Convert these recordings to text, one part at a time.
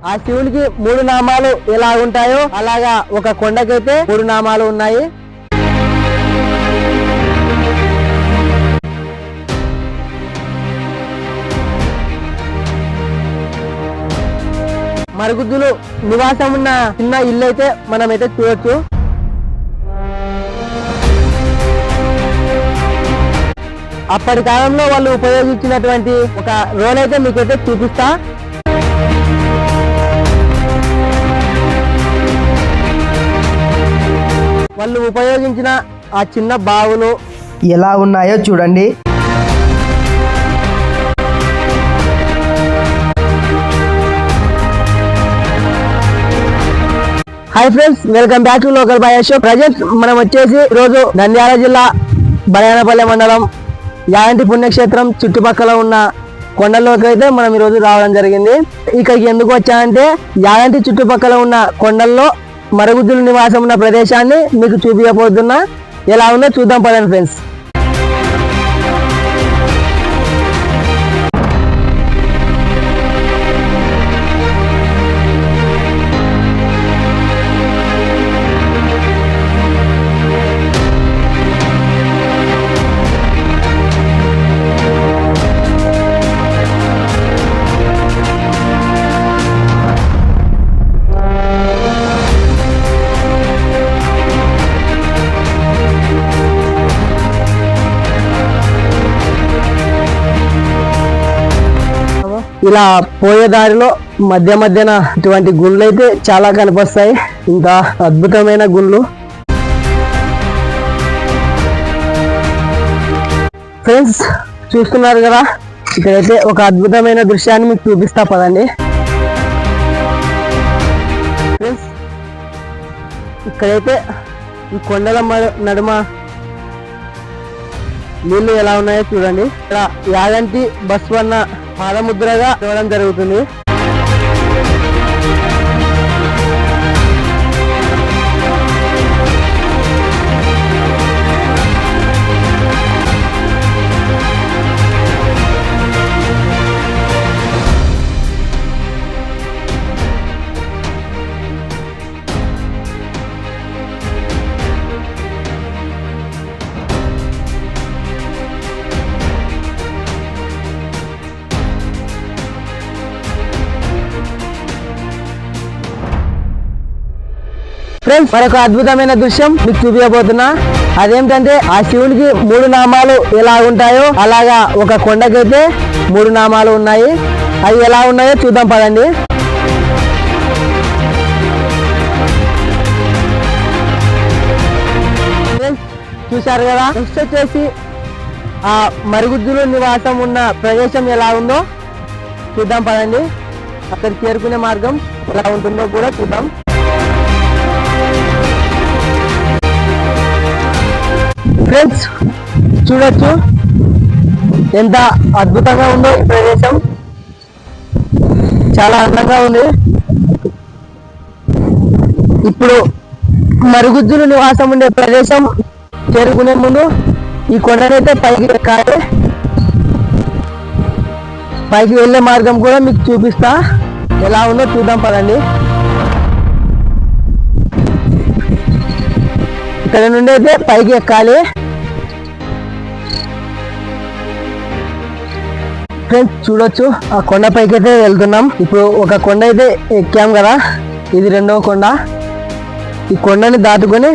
ఆ శివునికి 3 నామాలు ఎలా ఉంటాయో అలాగా ఒక కొండకైతే 3 నామాలు ఉన్నాయి. మరుగుజ్జులు నివాసం ఉన్న చిన్న ఇల్లు అయితే మనమైతే చూడొచ్చు. అప్పటి కాలంలో వాళ్ళు ఉపయోగించినటువంటి ఒక రోల్ అయితే మీకైతే చూపిస్తా. వాళ్ళు ఉపయోగించిన ఆ చిన్న బావులు ఎలా ఉన్నాయో చూడండి. Hi friends, welcome back to local boy show. Present మనం వచ్చేసి ఈరోజు నంద్యాల జిల్లా బలయానపల్లె మండలం యాగంటి పుణ్యక్షేత్రం చుట్టుపక్కల ఉన్న కొండల్లోకి అయితే మనం ఈరోజు రావడం జరిగింది. ఇక్కడికి ఎందుకు వచ్చామంటే యాగంటి చుట్టుపక్కల ఉన్న కొండల్లో మరుగుజ్జుల నివాసం ఉన్న ప్రదేశాన్ని మీకు చూపించబోతున్నా. ఎలా ఉందో చూద్దాం పదండి ఫ్రెండ్స్. ఇలా పోయే దారిలో మధ్యన ఇటువంటి గుండ్లు అయితే చాలా కనిపిస్తాయి. ఇంకా అద్భుతమైన గుండ్లు ఫ్రెండ్స్ చూస్తున్నారు కదా. ఇక్కడైతే ఒక అద్భుతమైన దృశ్యాన్ని మీకు చూపిస్తా పదండి ఫ్రెండ్స్. ఇక్కడైతే ఈ కొండల నడుమ నీళ్లు ఎలా ఉన్నాయో చూడండి. ఇక్కడ యాగంటి బస్వన్న పాదముద్రగా ఇవ్వడం జరుగుతుంది. ఫ్రెండ్స్, మరొక అద్భుతమైన దృశ్యం మీకు చూపించబోతున్నా. అదేంటంటే ఆ శివునికి 3 నామాలు ఎలా ఉంటాయో అలాగా ఒక కొండకైతే 3 నామాలు ఉన్నాయి. అవి ఎలా ఉన్నాయో చూద్దాం పదండి. చూశారు కదా. నెక్స్ట్ వచ్చేసి ఆ మరుగుజ్జులు నివాసం ఉన్న ప్రదేశం ఎలా ఉందో చూద్దాం పదండి. అక్కడికి చేరుకునే మార్గం ఎలా ఉంటుందో కూడా చూద్దాం. ఫ్రెండ్స్ చూడొచ్చు ఎంత అద్భుతంగా ఉందో ఈ ప్రదేశం. చాలా అందంగా ఉంది. ఇప్పుడు మరుగుజ్జులు నివాసం ఉండే ప్రదేశం చేరుకునే ముందు ఈ కొండనైతే పైకి ఎక్కాలి. పైకి వెళ్ళే మార్గం కూడా మీకు చూపిస్తా. ఎలా ఉందో చూద్దాం పదండి. ఇక్కడ నుండి అయితే పైకి ఎక్కాలి. ఫ్రెండ్స్ చూడొచ్చు ఆ కొండ పైకి అయితే వెళ్తున్నాం. ఇప్పుడు ఒక కొండ అయితే ఎక్కాం కదా, ఇది 2వ కొండ. ఈ కొండని దాటుకొని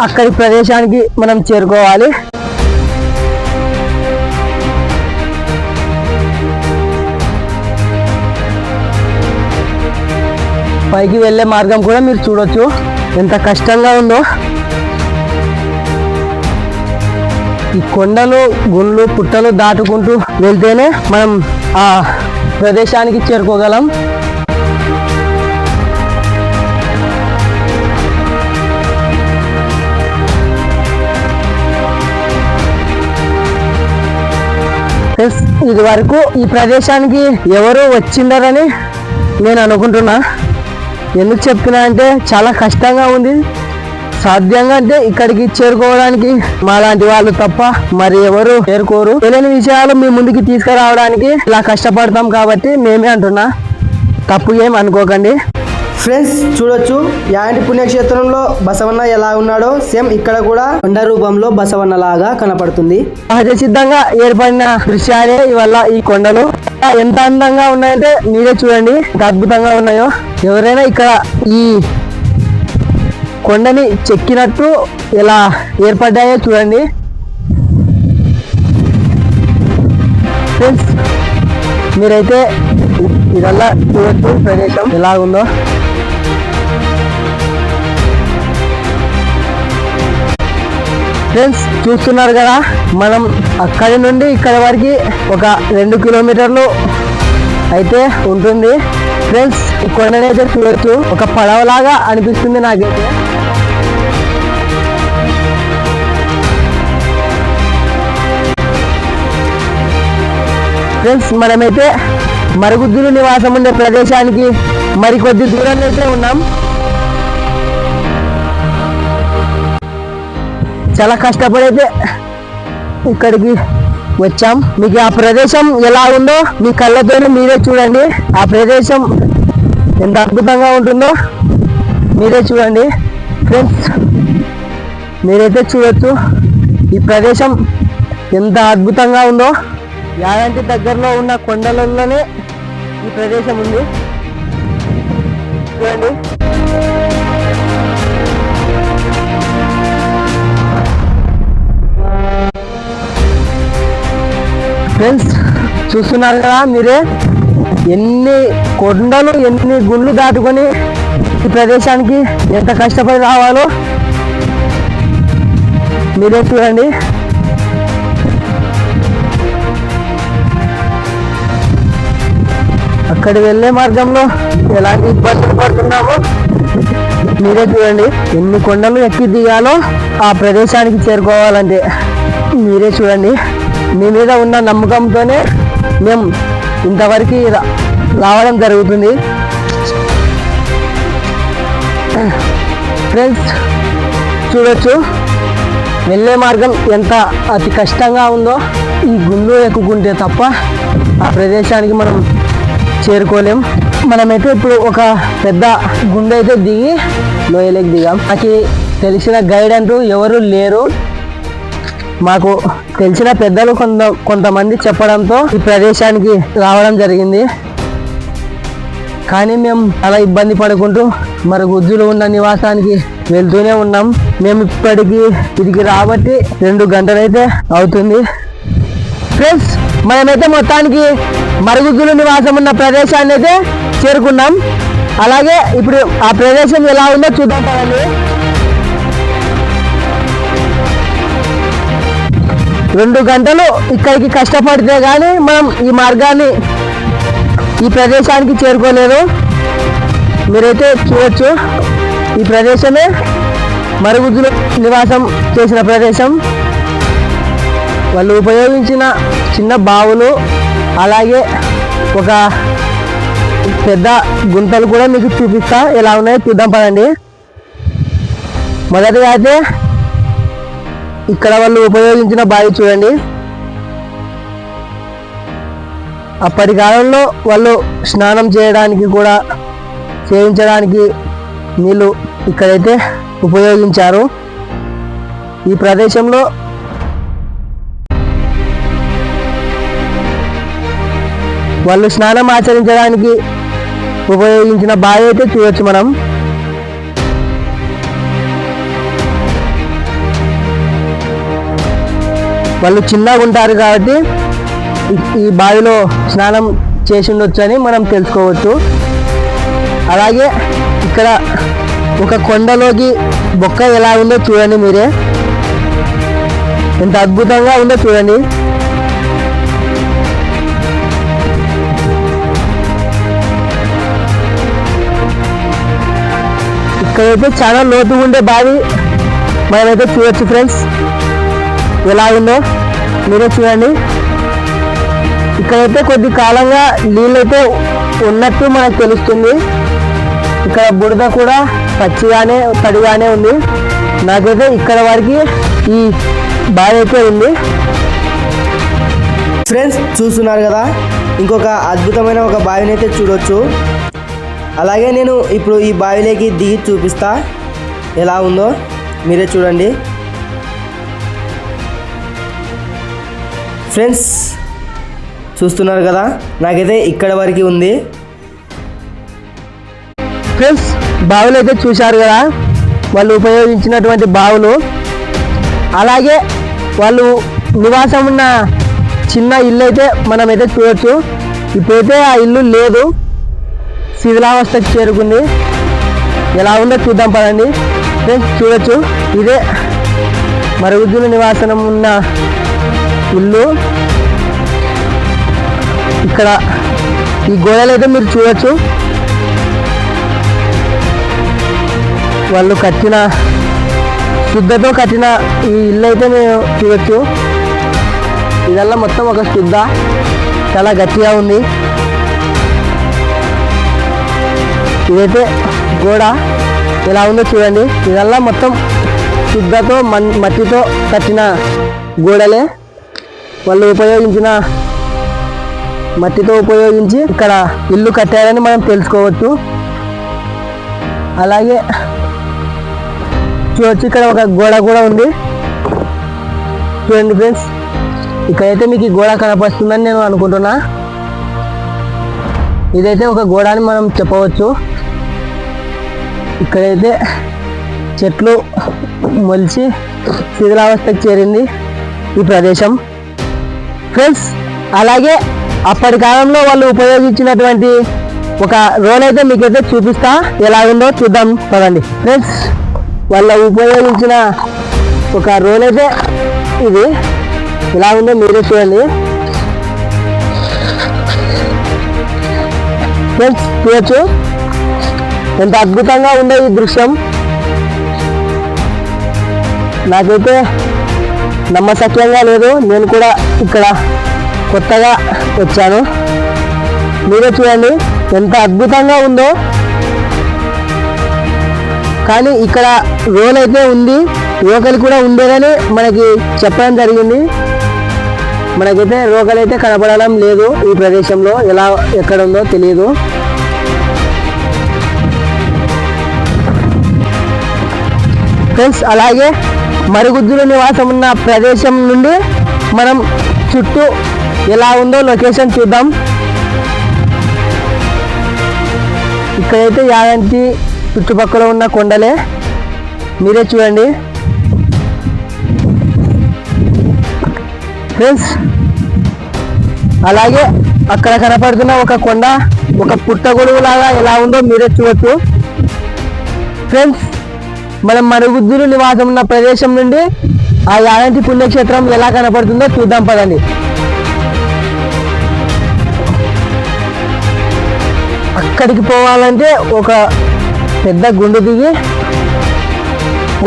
అక్కడి ప్రదేశానికి మనం చేరుకోవాలి. పైకి వెళ్ళే మార్గం కూడా మీరు చూడొచ్చు ఎంత కష్టంగా ఉందో. ఈ కొండలు గుండ్లు పుట్టలు దాటుకుంటూ వెళ్తేనే మనం ఆ ప్రదేశానికి చేరుకోగలం. ఇది వరకు ఈ ప్రదేశానికి ఎవరు వచ్చిండారని నేను అనుకుంటున్నా. ఎందుకు చెప్తున్నా అంటే చాలా కష్టంగా ఉంది. సాధ్యంగా అంటే ఇక్కడికి చేరుకోవడానికి మాలాంటి వాళ్ళు తప్ప మరి ఎవరు చేరుకోరు. తెలియని విషయాలు మీ ముందుకి తీసుకురావడానికి ఇలా కష్టపడతాం కాబట్టి మేమే అంటున్నా. తప్పు ఏం అనుకోకండి. ఫ్రెండ్స్ చూడొచ్చు యాగంటి పుణ్యక్షేత్రంలో బసవన్న ఎలా ఉన్నాడో సేమ్ ఇక్కడ కూడా కొండ రూపంలో బసవన్న లాగా కనపడుతుంది. సహజ సిద్ధంగా ఏర్పడిన దృశ్యాలే ఇవల్ల ఈ కొండలు ఎంత అందంగా ఉన్నాయంటే మీరే చూడండి, ఎంత అద్భుతంగా ఉన్నాయో. ఎవరైనా ఇక్కడ ఈ కొండని చెక్కినట్టు ఎలా ఏర్పడ్డాయో చూడండి ఫ్రెండ్స్. మీరైతే ఇదల్లా చూడొచ్చు ప్రదేశం ఎలా ఉందో. ఫ్రెండ్స్ చూస్తున్నారు కదా, మనం అక్కడి నుండి ఇక్కడి వరకు ఒక 2 కిలోమీటర్లు అయితే ఉంటుంది ఫ్రెండ్స్. ఈ కొండనైతే చూడొచ్చు, ఒక పడవలాగా అనిపిస్తుంది నాకైతే. ఫ్రెండ్స్ మనమైతే మరుగుజ్జులు నివాసం ఉండే ప్రదేశానికి మరికొద్ది దూరంలో అయితే ఉన్నాం. చాలా కష్టపడైతే ఇక్కడికి వచ్చాం. మీకు ఆ ప్రదేశం ఎలా ఉందో మీ కళ్ళతోనే మీరే చూడండి. ఆ ప్రదేశం ఎంత అద్భుతంగా ఉంటుందో మీరే చూడండి ఫ్రెండ్స్. మీరైతే చూడొచ్చు ఈ ప్రదేశం ఎంత అద్భుతంగా ఉందో. యాగంటి దగ్గరలో ఉన్న కొండలలోనే ఈ ప్రదేశం ఉంది చూడండి. ఫ్రెండ్స్ చూస్తున్నారు కదా మీరే, ఎన్ని కొండలు ఎన్ని గుండ్లు దాటుకొని ఈ ప్రదేశానికి ఎంత కష్టపడి రావాలో మీరే చూడండి. అక్కడికి వెళ్ళే మార్గంలో ఎలాంటి ఇబ్బందులు పడుతున్నామో మీరే చూడండి. ఎన్ని కొండలు ఎక్కి దిగాలో ఆ ప్రదేశానికి చేరుకోవాలంటే మీరే చూడండి. మీ మీద ఉన్న నమ్మకంతోనే మేము ఇంతవరకు రావడం జరుగుతుంది ఫ్రెండ్స్. చూడొచ్చు వెళ్ళే మార్గం ఎంత అతి కష్టంగా ఉందో. ఈ గుండు ఎక్కుకుంటే తప్ప ఆ ప్రదేశానికి మనం చేరుకోలేం. మనమైతే ఇప్పుడు ఒక పెద్ద గుండె అయితే దిగి లోయలోకి దిగాం. నాకు తెలిసిన గైడ్ అంటూ ఎవరు లేరు. మాకు తెలిసిన పెద్దలు కొంతమంది చెప్పడంతో ఈ ప్రదేశానికి రావడం జరిగింది. కానీ మేము చాలా ఇబ్బంది పడుకుంటూ మరుగుజ్జులు ఉన్న నివాసానికి వెళ్తూనే ఉన్నాం. మేము ఇప్పటికి తిరిగి రాబట్టి 2 గంటలైతే అవుతుంది ఫ్రెండ్స్. మనమైతే మొత్తానికి మరుగుజ్జులు నివాసం ఉన్న ప్రదేశాన్ని అయితే చేరుకున్నాం. అలాగే ఇప్పుడు ఆ ప్రదేశం ఎలా ఉందో చూద్దాం పదండి. 2 గంటలు ఇక్కడికి కష్టపడితే కానీ మనం ఈ మార్గాన్ని ఈ ప్రదేశానికి చేరుకోలేదు. మీరైతే చూడొచ్చు ఈ ప్రదేశమే మరుగుజ్జులు నివాసం చేసిన ప్రదేశం. వాళ్ళు ఉపయోగించిన చిన్న బావులు అలాగే ఒక పెద్ద గుంతలు కూడా మీకు చూపిస్తా, ఎలా ఉన్నాయో చూద్దాం పదండి. మొదటిగా అయితే ఇక్కడ వాళ్ళు ఉపయోగించిన బావి చూడండి. అప్పటి కాలంలో వాళ్ళు స్నానం చేయడానికి కూడా చేయించడానికి నీళ్ళు ఇక్కడైతే ఉపయోగించారు. ఈ ప్రదేశంలో వాళ్ళు స్నానం ఆచరించడానికి ఉపయోగించిన బావి అయితే చూడొచ్చు మనం. వాళ్ళు చిన్నగా ఉంటారు కాబట్టి ఈ బావిలో స్నానం చేసి ఉండొచ్చు అని మనం తెలుసుకోవచ్చు. అలాగే ఇక్కడ ఒక కొండలోకి బొక్క ఎలా ఉందో చూడండి మీరే, ఎంత అద్భుతంగా ఉందో చూడండి. ఇక్కడైతే చాలా లోతుగా ఉండే బావి మనమైతే చూడొచ్చు ఫ్రెండ్స్. ఎలా ఉందో మీరే చూడండి. ఇక్కడైతే కొద్ది కాలంగా నీళ్ళైతే ఉన్నట్టు మనకు తెలుస్తుంది. ఇక్కడ బురద కూడా పచ్చిగానే తడిగానే ఉంది. నాకైతే ఇక్కడ వరకు ఈ బావి అయితే ఉంది. ఫ్రెండ్స్ చూస్తున్నారు కదా, ఇంకొక అద్భుతమైన ఒక బావిని అయితే చూడొచ్చు. అలాగే నేను ఇప్పుడు ఈ బావిలోకి దిగి చూపిస్తా ఎలా ఉందో మీరే చూడండి ఫ్రెండ్స్. చూస్తున్నారు కదా, నాకైతే ఇక్కడ వరకు ఉంది. ఫ్రెండ్స్, బావులు అయితే చూశారు కదా, వాళ్ళు ఉపయోగించినటువంటి బావులు. అలాగే వాళ్ళు నివాసం ఉన్న చిన్న ఇల్లు అయితే మనమైతే చూడొచ్చు. ఇప్పుడైతే ఆ ఇల్లు లేదు, శిథిలావస్థకు చేరుకుంది. ఎలా ఉందో చూద్దాం పదండి ఫ్రెండ్స్. చూడొచ్చు, ఇదే మరుగుజ్జుల నివాసం ఉన్న ఇల్లు. ఇక్కడ ఈ గోడలు అయితే మీరు చూడొచ్చు, వాళ్ళు కట్టిన శుద్ధతో కట్టిన ఈ ఇల్లు అయితే మేము చూడొచ్చు. ఇదల్లా మొత్తం ఒక శుద్ధ, చాలా గట్టిగా ఉంది. ఇదైతే గోడ ఎలా ఉందో చూడండి. ఇదల్లా మొత్తం శుద్ధతో మట్టితో కట్టిన గోడలే. వాళ్ళు ఉపయోగించిన మట్టితో ఉపయోగించి ఇక్కడ ఇల్లు కట్టారని మనం తెలుసుకోవచ్చు. అలాగే చూడొచ్చు, ఇక్కడ ఒక గోడ కూడా ఉంది. చూడండి ఫ్రెండ్స్, ఇక్కడైతే మీకు ఈ గోడ కనపడుతుందని నేను అనుకుంటున్నా. ఇదైతే ఒక గోడ అని మనం చెప్పవచ్చు. ఇక్కడైతే చెట్లు మొలిచి శిథిలావస్థకు చేరింది ఈ ప్రదేశం ఫ్రెండ్స్. అలాగే అప్పటి కాలంలో వాళ్ళు ఉపయోగించినటువంటి ఒక రోల్ అయితే మీకైతే చూపిస్తా, ఎలా ఉందో చూద్దాం పదండి ఫ్రెండ్స్. వాళ్ళు ఉపయోగించిన ఒక రోల్ అయితే ఇది, ఎలా ఉందో మీరే చూడండి ఫ్రెండ్స్. చూడొచ్చు ఎంత అద్భుతంగా ఉందో ఈ దృశ్యం. నాకైతే నమ్మశక్యంగా లేదు, నేను కూడా ఇక్కడ కొత్తగా వచ్చాను. మీరే చూడండి ఎంత అద్భుతంగా ఉందో. కానీ ఇక్కడ రోల్ అయితే ఉంది, రోకలు కూడా ఉండేదని మనకి చెప్పడం జరిగింది. మనకైతే రోకలు అయితే కనపడడం లేదు ఈ ప్రదేశంలో, ఎక్కడ ఉందో తెలియదు. ఫ్రెండ్స్, అలాగే మరుగుజ్జుల నివాసం ఉన్న ప్రదేశం నుండి మనం చుట్టూ ఎలా ఉందో లొకేషన్ చూద్దాం. ఇక్కడైతే యాగంటి చుట్టుపక్కల ఉన్న కొండలే, మీరే చూడండి ఫ్రెండ్స్. అలాగే అక్కడ కనపడుతున్న ఒక కొండ, ఒక పుట్టగొడుగు లాగా ఎలా ఉందో మీరే చూడొచ్చు ఫ్రెండ్స్. మనం మరుగుజ్జులు నివాసం ఉన్న ప్రదేశం నుండి ఆ యాగంటి పుణ్యక్షేత్రం ఎలా కనపడుతుందో చూద్దాం పదండి. అక్కడికి పోవాలంటే ఒక పెద్ద గుండు దిగి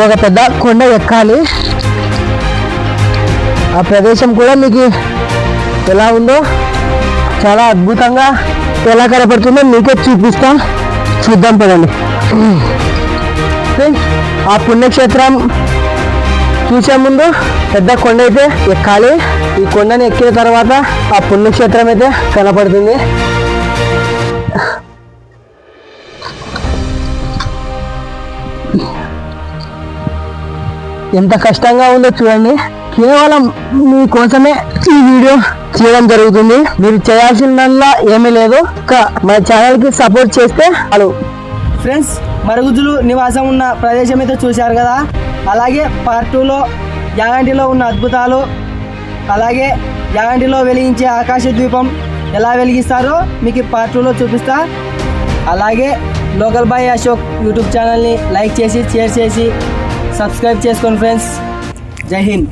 ఒక పెద్ద కొండ ఎక్కాలి. ఆ ప్రదేశం కూడా మీకు ఎలా ఉందో చాలా అద్భుతంగా ఎలా కనపడుతుందో మీకే చూపిస్తాం, చూద్దాం పదండి ఫ్రెండ్స్. ఆ పుణ్యక్షేత్రం చూసే ముందు పెద్ద కొండ అయితే ఎక్కాలి. ఈ కొండని ఎక్కిన తర్వాత ఆ పుణ్యక్షేత్రం అయితే కనపడుతుంది. ఎంత కష్టంగా ఉందో చూడండి. కేవలం మీకోసమే ఈ వీడియో చేయడం జరుగుతుంది. మీరు చేయాల్సిందల్లా ఏమీ లేదు, మన ఛానల్కి సపోర్ట్ చేస్తే చాలు ఫ్రెండ్స్. మరుగుజ్జులు నివాసం ఉన్న ప్రదేశం అయితే చూశారు కదా. అలాగే పార్ట్ 2లో యాగంటిలో ఉన్న అద్భుతాలు, అలాగే యాగంటిలో వెలిగించే ఆకాశ ద్వీపం ఎలా వెలిగిస్తారో మీకు పార్ట్ 2లో చూపిస్తా. అలాగే లోకల్ బాయ్ అశోక్ యూట్యూబ్ ఛానల్ని లైక్ చేసి, షేర్ చేసి, సబ్స్క్రైబ్ చేసుకోండి ఫ్రెండ్స్. జై హింద్.